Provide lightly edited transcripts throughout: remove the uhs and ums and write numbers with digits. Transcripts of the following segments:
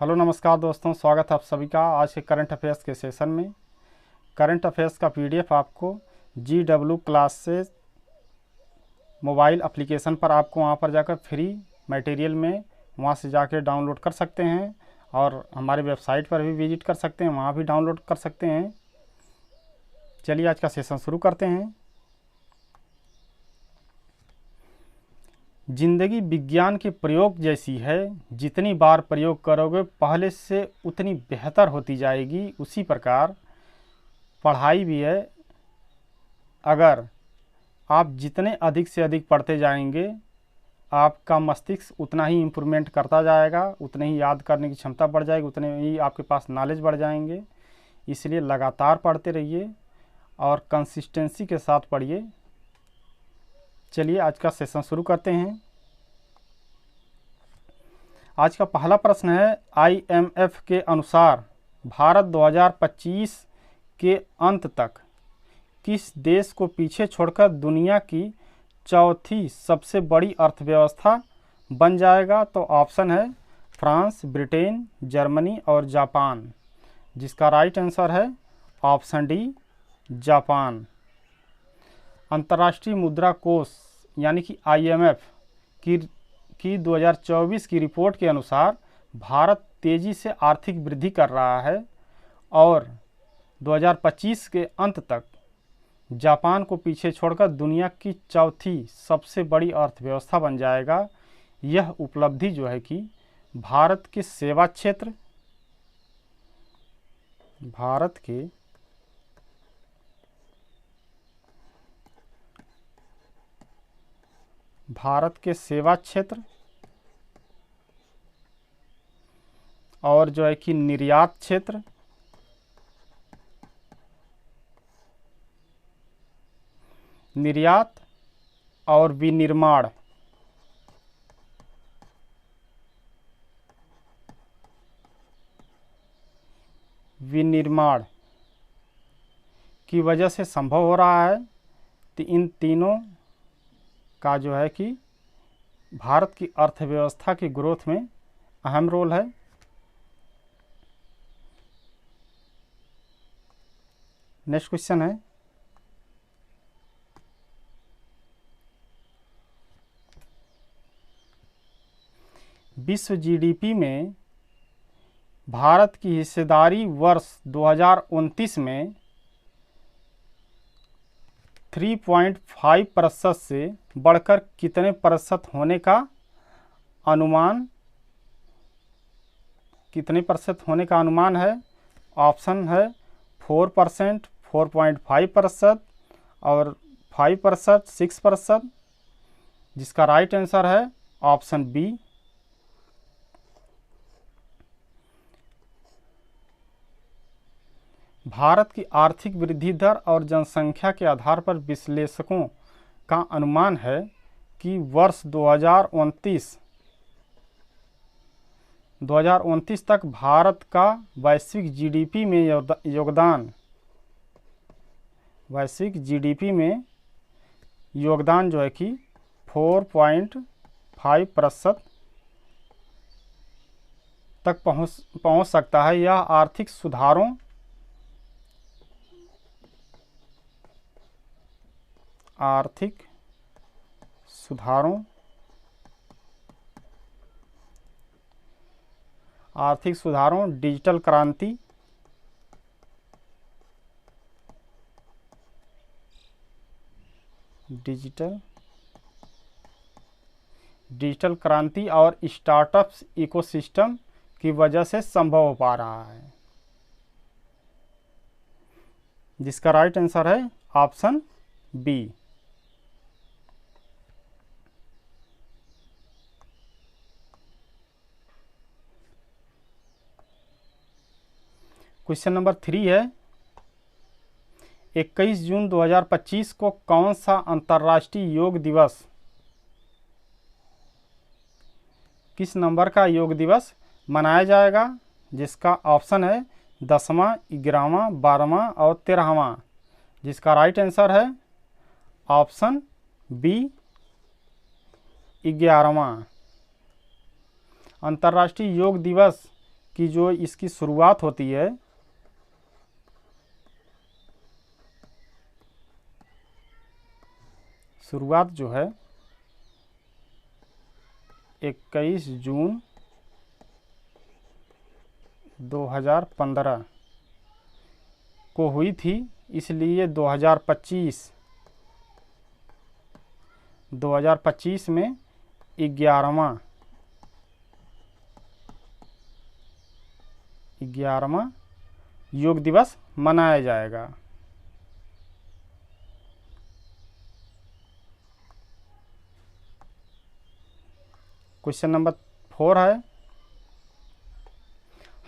Hello नमस्कार दोस्तों, स्वागत है आप सभी का आज के करंट अफेयर्स के सेशन में। करंट अफेयर्स का पीडीएफ आपको GW क्लासेस मोबाइल एप्लीकेशन पर आपको वहां पर जाकर फ्री मटेरियल में वहां से जाकर डाउनलोड कर सकते हैं और हमारे वेबसाइट पर भी विजिट कर सकते हैं, वहां भी डाउनलोड कर सकते हैं। चलिए आज का सेशन शुरू करते हैं। जिंदगी विज्ञान के प्रयोग जैसी है, जितनी बार प्रयोग करोगे पहले से उतनी बेहतर होती जाएगी। उसी प्रकार पढ़ाई भी है, अगर आप जितने अधिक से अधिक पढ़ते जाएंगे आपका मस्तिष्क उतना ही इम्प्रूवमेंट करता जाएगा, उतने ही याद करने की क्षमता बढ़ जाएगी, उतने ही आपके पास नॉलेज बढ़ जाएंगे। इसलिए लगातार पढ़ते रहिए और कंसिस्टेंसी के साथ पढ़िए। चलिए आज का सेशन शुरू करते हैं। आज का पहला प्रश्न है, IMF के अनुसार भारत 2025 के अंत तक किस देश को पीछे छोड़कर दुनिया की चौथी सबसे बड़ी अर्थव्यवस्था बन जाएगा? तो ऑप्शन है फ्रांस, ब्रिटेन, जर्मनी और जापान। जिसका राइट आंसर है ऑप्शन डी, जापान। अंतर्राष्ट्रीय मुद्रा कोष यानी कि IMF की 2024 की रिपोर्ट के अनुसार भारत तेज़ी से आर्थिक वृद्धि कर रहा है और 2025 के अंत तक जापान को पीछे छोड़कर दुनिया की चौथी सबसे बड़ी अर्थव्यवस्था बन जाएगा। यह उपलब्धि जो है कि भारत के सेवा क्षेत्र, भारत के सेवा क्षेत्र और जो है कि निर्यात क्षेत्र, निर्यात और विनिर्माण की वजह से संभव हो रहा है। तो इन तीनों का जो है कि भारत की अर्थव्यवस्था की ग्रोथ में अहम रोल है। नेक्स्ट क्वेश्चन है, विश्व GDP में भारत की हिस्सेदारी वर्ष 2029 में 3.5% से बढ़कर कितने प्रतिशत होने का अनुमान है? ऑप्शन है 4%, 4.5% और 5%, 6%। जिसका राइट आंसर है ऑप्शन बी। भारत की आर्थिक वृद्धि दर और जनसंख्या के आधार पर विश्लेषकों का अनुमान है कि वर्ष 2029 तक भारत का वैश्विक जीडीपी में योगदान जो है कि 4.5% तक पहुंच सकता है। यह आर्थिक सुधारों, डिजिटल क्रांति और स्टार्टअप्स इकोसिस्टम की वजह से संभव हो पा रहा है। जिसका राइट आंसर है ऑप्शन बी। क्वेश्चन नंबर 3 है, 21 जून 2025 को कौन सा अंतर्राष्ट्रीय योग दिवस, किस नंबर का योग दिवस मनाया जाएगा? जिसका ऑप्शन है 10वां, 11वां, 12वां और 13वां। जिसका राइट आंसर है ऑप्शन बी, 11वां। अंतर्राष्ट्रीय योग दिवस कि जो इसकी शुरुआत होती है शुरुआत जो है 21 जून 2015 को हुई थी, इसलिए 2025 में 11वां योग दिवस मनाया जाएगा। क्वेश्चन नंबर 4 है,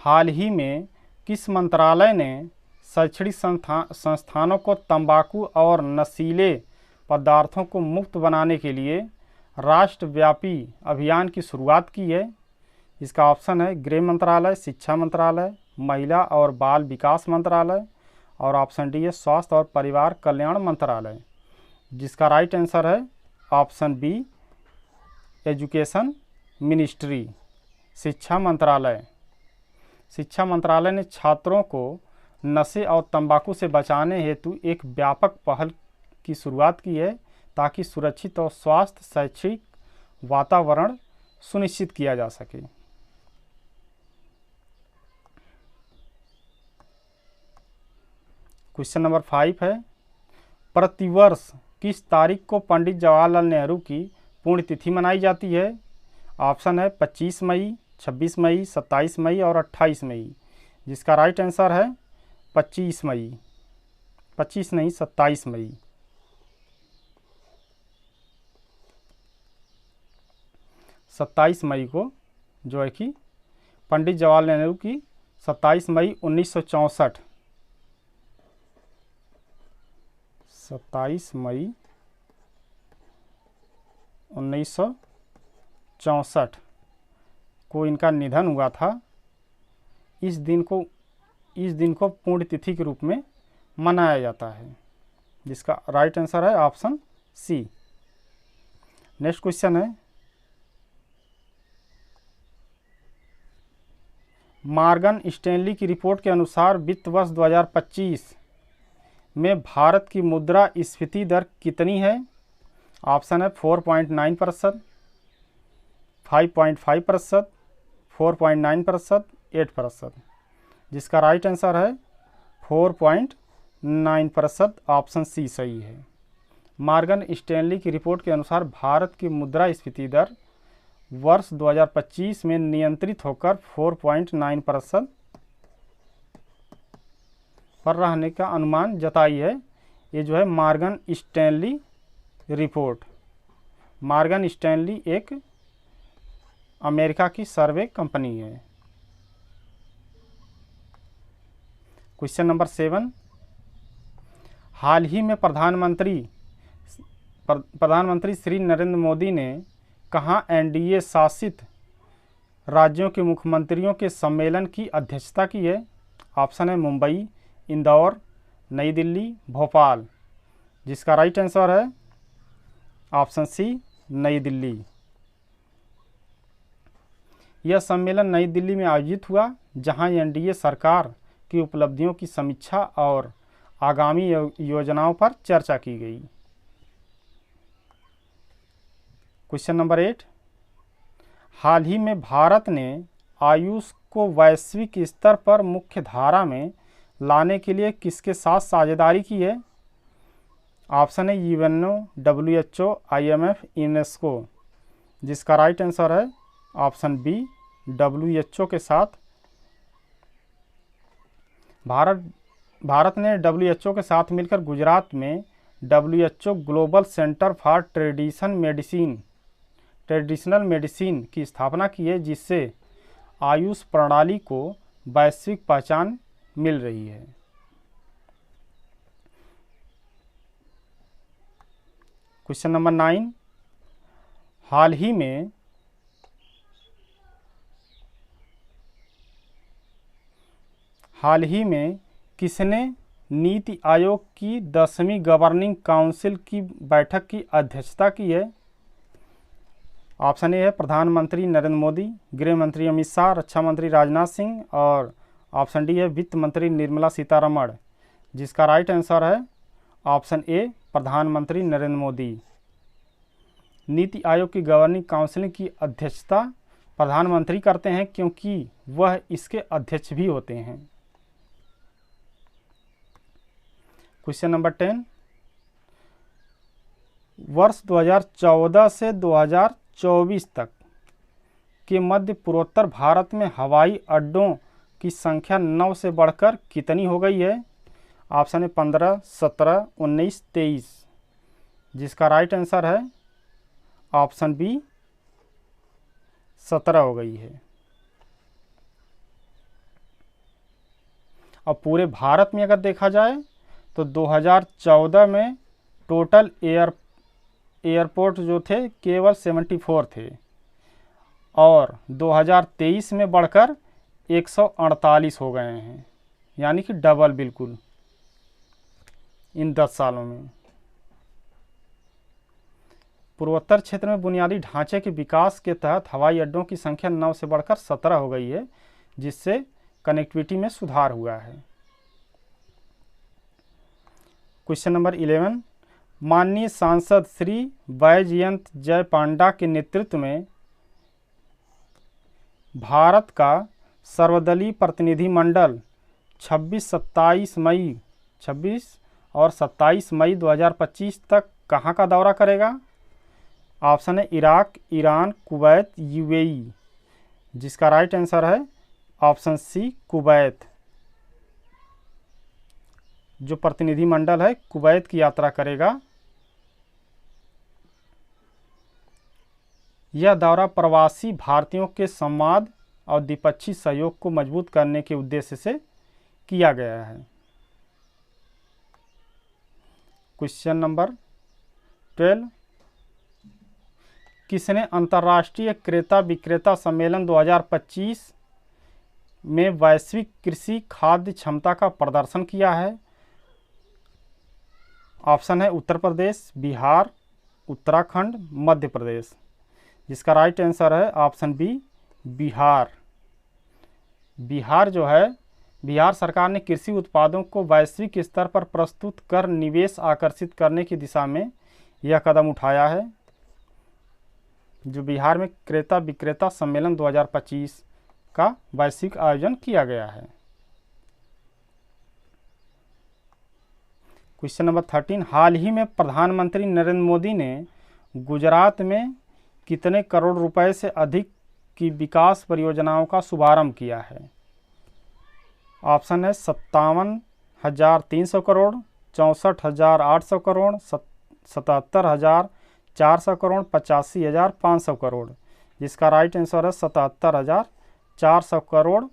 हाल ही में किस मंत्रालय ने शैक्षणिक संस्थानों को तंबाकू और नशीले पदार्थों को मुक्त बनाने के लिए राष्ट्रव्यापी अभियान की शुरुआत की है? इसका ऑप्शन है गृह मंत्रालय, शिक्षा मंत्रालय, महिला और बाल विकास मंत्रालय, और ऑप्शन डी है स्वास्थ्य और परिवार कल्याण मंत्रालय। जिसका राइट आंसर है ऑप्शन बी, एजुकेशन मिनिस्ट्री, शिक्षा मंत्रालय। शिक्षा मंत्रालय ने छात्रों को नशे और तंबाकू से बचाने हेतु एक व्यापक पहल की शुरुआत की है, ताकि सुरक्षित और स्वास्थ्य शैक्षिक वातावरण सुनिश्चित किया जा सके। क्वेश्चन नंबर 5 है, प्रतिवर्ष किस तारीख को पंडित जवाहरलाल नेहरू की पुण्यतिथि मनाई जाती है? ऑप्शन है 25 मई, 26 मई, 27 मई और 28 मई। जिसका राइट आंसर है 25 मई, 25 नहीं 27 मई। सत्ताईस मई को जो है कि पंडित जवाहरलाल नेहरू की 27 मई 1964, 27 मई 1964 को इनका निधन हुआ था। इस दिन को पुण्यतिथि के रूप में मनाया जाता है। जिसका राइट आंसर है ऑप्शन सी। नेक्स्ट क्वेश्चन है, मॉर्गन स्टैनली की रिपोर्ट के अनुसार वित्त वर्ष 2025 में भारत की मुद्रास्फीति दर कितनी है? ऑप्शन है 4.9%, 5.5%, 4.9%, 8%। जिसका राइट आंसर है 4.9%, ऑप्शन सी सही है। मॉर्गन स्टैनली की रिपोर्ट के अनुसार भारत की मुद्रास्फीति दर वर्ष 2025 में नियंत्रित होकर 4.9% पर रहने का अनुमान जताई है। ये जो है Morgan Stanley report. Morgan Stanley एक अमेरिका की सर्वे कंपनी है। क्वेश्चन नंबर 7, हाल ही में प्रधानमंत्री श्री नरेंद्र मोदी ने कहाँ एनडीए शासित राज्यों के मुख्यमंत्रियों के सम्मेलन की अध्यक्षता की है? ऑप्शन है मुंबई, इंदौर, नई दिल्ली, भोपाल। जिसका राइट आंसर है ऑप्शन सी, नई दिल्ली। यह सम्मेलन नई दिल्ली में आयोजित हुआ, जहां एनडीए सरकार की उपलब्धियों की समीक्षा और आगामी योजनाओं पर चर्चा की गई। क्वेश्चन नंबर 8, हाल ही में भारत ने आयुष को वैश्विक स्तर पर मुख्य धारा में लाने के लिए किसके साथ साझेदारी की है? ऑप्शन है यूएनओ, WHO, IMF, यूनेस्को। जिसका राइट आंसर है ऑप्शन बी, WHO के साथ। भारत ने WHO के साथ मिलकर गुजरात में WHO global centre for traditional medicine की स्थापना की है, जिससे आयुष प्रणाली को वैश्विक पहचान मिल रही है। क्वेश्चन नंबर 9, हाल ही में किसने नीति आयोग की 10वीं गवर्निंग काउंसिल की बैठक की अध्यक्षता की है? ऑप्शन ए है प्रधानमंत्री नरेंद्र मोदी, गृह मंत्री अमित शाह, रक्षा मंत्री राजनाथ सिंह, और ऑप्शन डी है वित्त मंत्री निर्मला सीतारमण, जिसका राइट आंसर है ऑप्शन ए प्रधानमंत्री नरेंद्र मोदी। नीति आयोग की गवर्निंग काउंसिल की अध्यक्षता प्रधानमंत्री करते हैं क्योंकि वह इसके अध्यक्ष भी होते हैं। क्वेश्चन नंबर 10, वर्ष 2014 से 2024 तक के मध्य पूर्वोत्तर भारत में हवाई अड्डों की संख्या 9 से बढ़कर कितनी हो गई है? ऑप्शन है 15, 17, 19, 23, जिसका राइट आंसर है ऑप्शन बी 17 हो गई है। अब पूरे भारत में अगर देखा जाए तो 2014 में टोटल एयरपोर्ट जो थे केवल 74 थे और 2023 में बढ़कर 148 हो गए हैं, यानी कि डबल बिल्कुल इन 10 सालों में। पूर्वोत्तर क्षेत्र में बुनियादी ढांचे के विकास के तहत हवाई अड्डों की संख्या 9 से बढ़कर 17 हो गई है, जिससे कनेक्टिविटी में सुधार हुआ है। क्वेश्चन नंबर 11, माननीय सांसद श्री बैजयंत जय पांडा के नेतृत्व में भारत का सर्वदलीय प्रतिनिधिमंडल 26 और 27 मई 2025 तक कहाँ का दौरा करेगा? ऑप्शन है इराक, ईरान, कुवैत, यूएई, जिसका राइट आंसर है ऑप्शन सी कुवैत। जो प्रतिनिधिमंडल है कुवैत की यात्रा करेगा। यह दौरा प्रवासी भारतीयों के संवाद और द्विपक्षीय सहयोग को मजबूत करने के उद्देश्य से किया गया है। क्वेश्चन नंबर 12, किसने अंतर्राष्ट्रीय क्रेता विक्रेता सम्मेलन 2025 में वैश्विक कृषि खाद्य क्षमता का प्रदर्शन किया है? ऑप्शन है उत्तर प्रदेश, बिहार, उत्तराखंड, मध्य प्रदेश, जिसका राइट आंसर है ऑप्शन बी बिहार। बिहार जो है, बिहार सरकार ने कृषि उत्पादों को वैश्विक स्तर पर प्रस्तुत कर निवेश आकर्षित करने की दिशा में यह कदम उठाया है। जो बिहार में क्रेता विक्रेता सम्मेलन 2025 का वैश्विक आयोजन किया गया है। क्वेश्चन नंबर 13, हाल ही में प्रधानमंत्री नरेंद्र मोदी ने गुजरात में कितने करोड़ रुपए से अधिक की विकास परियोजनाओं का शुभारंभ किया है? ऑप्शन है 57,300 करोड़, 64,800 करोड़, 77,400 करोड़, 85,500 करोड़, जिसका राइट आंसर है 77,400 करोड़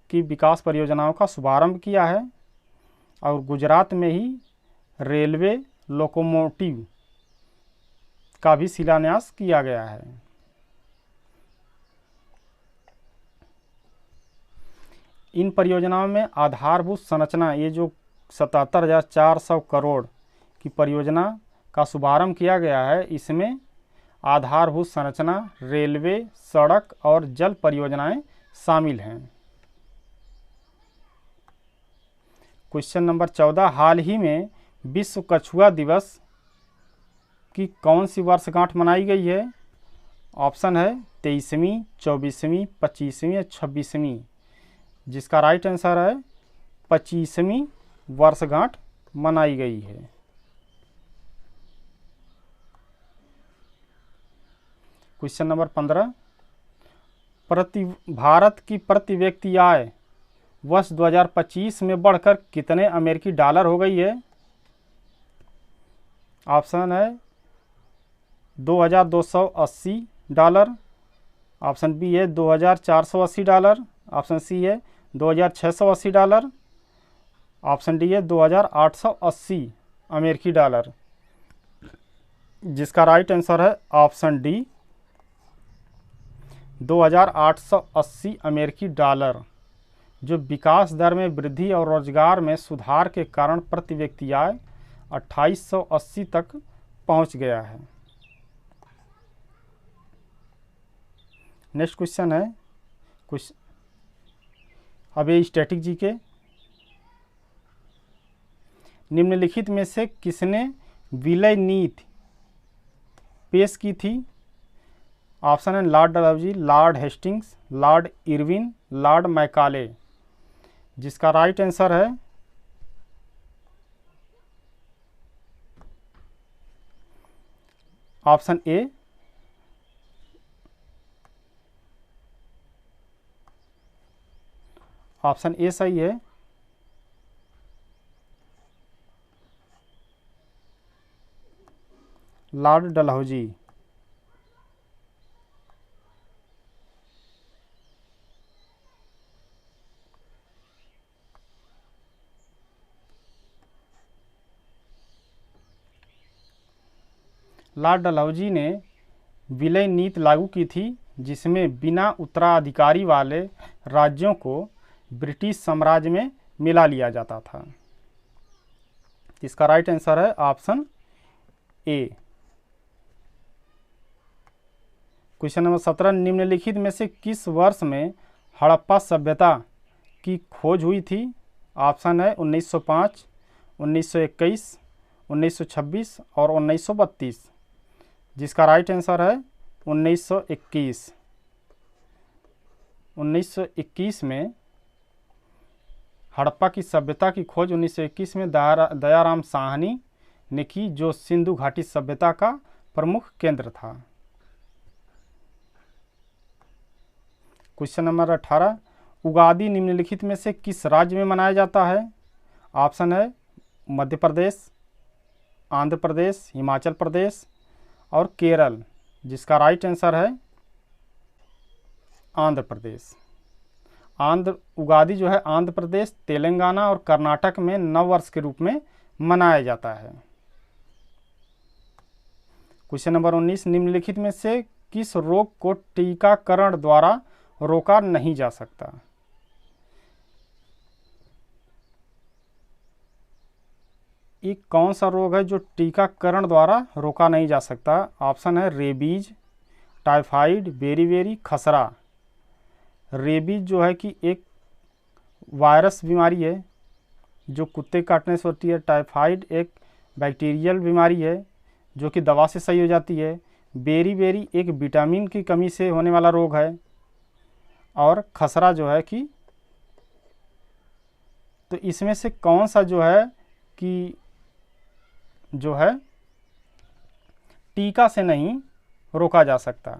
की विकास परियोजनाओं का शुभारंभ किया है। और गुजरात में ही रेलवे लोकोमोटिव का भी शिलान्यास किया गया है। इन परियोजनाओं में आधारभूत संरचना, ये जो 77,400 करोड़ की परियोजना का शुभारंभ किया गया है, इसमें आधारभूत संरचना, रेलवे, सड़क और जल परियोजनाएं शामिल हैं। क्वेश्चन नंबर 14, हाल ही में विश्व कछुआ दिवस की कौन सी वर्षगांठ मनाई गई है? ऑप्शन है 23वीं, 24वीं, 25वीं या 26वीं, जिसका राइट आंसर है 25वीं वर्षगांठ मनाई गई है। क्वेश्चन नंबर 15, भारत की प्रति व्यक्ति आय वर्ष 2025 में बढ़कर कितने अमेरिकी डॉलर हो गई है? ऑप्शन है 2,280 डॉलर, ऑप्शन बी है 2,480 डॉलर, ऑप्शन सी है 2,680 डॉलर, ऑप्शन डी है 2,880 अमेरिकी डॉलर, जिसका राइट आंसर है ऑप्शन डी 2,880 अमेरिकी डॉलर, जो विकास दर में वृद्धि और रोजगार में सुधार के कारण प्रति व्यक्ति आय 2,880 तक पहुंच गया है। नेक्स्ट क्वेश्चन है कुछ, अब ये स्टैटिक जीके, निम्नलिखित में से किसने विलय नीति पेश की थी? ऑप्शन है Lord Dalhousie, Lord Hastings, Lord Irwin, Lord Macaulay. जिसका राइट आंसर है ऑप्शन ए, ऑप्शन ए सही है। लॉर्ड डलहौजी। लॉर्ड डलहौजी ने विलय नीति लागू की थी, जिसमें बिना उत्तराधिकारी वाले राज्यों को ब्रिटिश साम्राज्य में मिला लिया जाता था। इसका राइट आंसर है ऑप्शन ए। क्वेश्चन नंबर 17, निम्नलिखित में से किस वर्ष में हड़प्पा सभ्यता की खोज हुई थी? ऑप्शन है 1905, 1921, 1926 और 1932। जिसका राइट आंसर है 1921। 1921 में हड़प्पा की सभ्यता की खोज 1921 में दयाराम साहनी ने की, जो सिंधु घाटी सभ्यता का प्रमुख केंद्र था। क्वेश्चन नंबर 18, उगादि निम्नलिखित में से किस राज्य में मनाया जाता है? ऑप्शन है मध्य प्रदेश, आंध्र प्रदेश, हिमाचल प्रदेश और केरल। जिसका राइट आंसर है आंध्र प्रदेश। उगादि जो है आंध्र प्रदेश, तेलंगाना और कर्नाटक में नव वर्ष के रूप में मनाया जाता है। क्वेश्चन नंबर 19, निम्नलिखित में से किस रोग को टीकाकरण द्वारा रोका नहीं जा सकता? एक कौन सा रोग है जो टीकाकरण द्वारा रोका नहीं जा सकता? ऑप्शन है रेबीज, टाइफाइड, बेरीबेरी, खसरा। रेबीज जो है कि एक वायरस बीमारी है जो कुत्ते काटने से होती है। टाइफाइड एक बैक्टीरियल बीमारी है जो कि दवा से सही हो जाती है। बेरीबेरी एक विटामिन की कमी से होने वाला रोग है। और खसरा जो है कि, तो इसमें से कौन सा जो है कि जो है टीका से नहीं रोका जा सकता?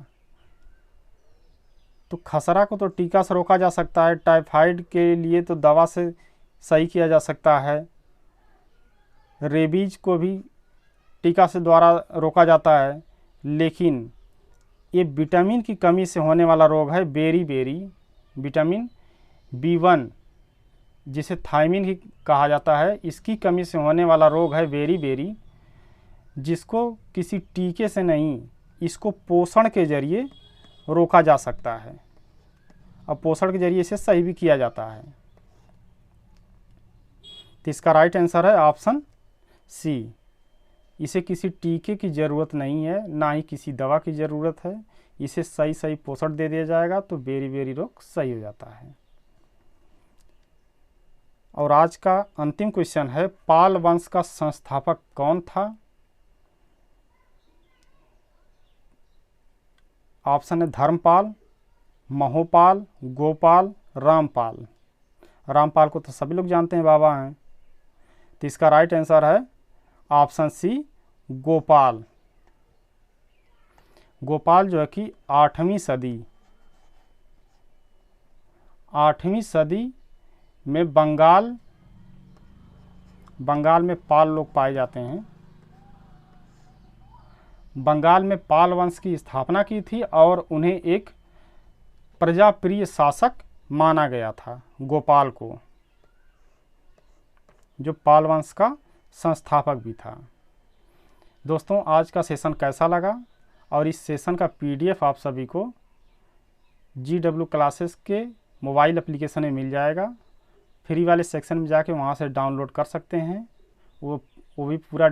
तो खसरा को तो टीका से रोका जा सकता है। टाइफाइड के लिए तो दवा से सही किया जा सकता है। रेबीज को भी टीका से द्वारा रोका जाता है। लेकिन ये विटामिन की कमी से होने वाला रोग है बेरीबेरी। विटामिन B1 जिसे थायमिन ही कहा जाता है, इसकी कमी से होने वाला रोग है बेरीबेरी, जिसको किसी टीके से नहीं, इसको पोषण के जरिए रोका जा सकता है। अब पोषण के जरिए इसे सही भी किया जाता है। तो इसका राइट आंसर है ऑप्शन सी। इसे किसी टीके की ज़रूरत नहीं है, ना ही किसी दवा की ज़रूरत है। इसे सही पोषण दे दिया जाएगा तो बेरीबेरी रोग सही हो जाता है। और आज का अंतिम क्वेश्चन है, पाल वंश का संस्थापक कौन था? ऑप्शन है धर्मपाल, महोपाल, गोपाल, रामपाल। रामपाल को तो सभी लोग जानते हैं, बाबा हैं। तो इसका राइट आंसर है ऑप्शन सी, गोपाल। गोपाल जो है कि 8वीं सदी में बंगाल में पाल लोग पाए जाते हैं। बंगाल में पाल वंश की स्थापना की थी और उन्हें एक प्रजाप्रिय शासक माना गया था, गोपाल को, जो पाल वंश का संस्थापक भी था। दोस्तों, आज का सेशन कैसा लगा? और इस सेशन का PDF आप सभी को GW क्लासेस के मोबाइल एप्लीकेशन में मिल जाएगा। फ्री वाले सेक्शन में जाके वहाँ से डाउनलोड कर सकते हैं, वो भी पूरा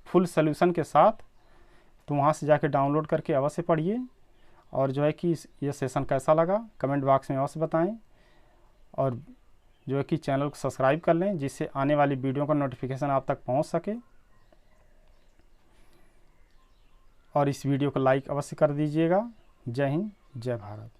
फुल सोल्यूशन के साथ। तो वहाँ से जाके डाउनलोड करके अवश्य पढ़िए और जो है कि ये सेशन कैसा लगा कमेंट बॉक्स में अवश्य बताएं, और जो है कि चैनल को सब्सक्राइब कर लें जिससे आने वाली वीडियो का नोटिफिकेशन आप तक पहुंच सके, और इस वीडियो को लाइक अवश्य कर दीजिएगा। जय हिंद, जय भारत।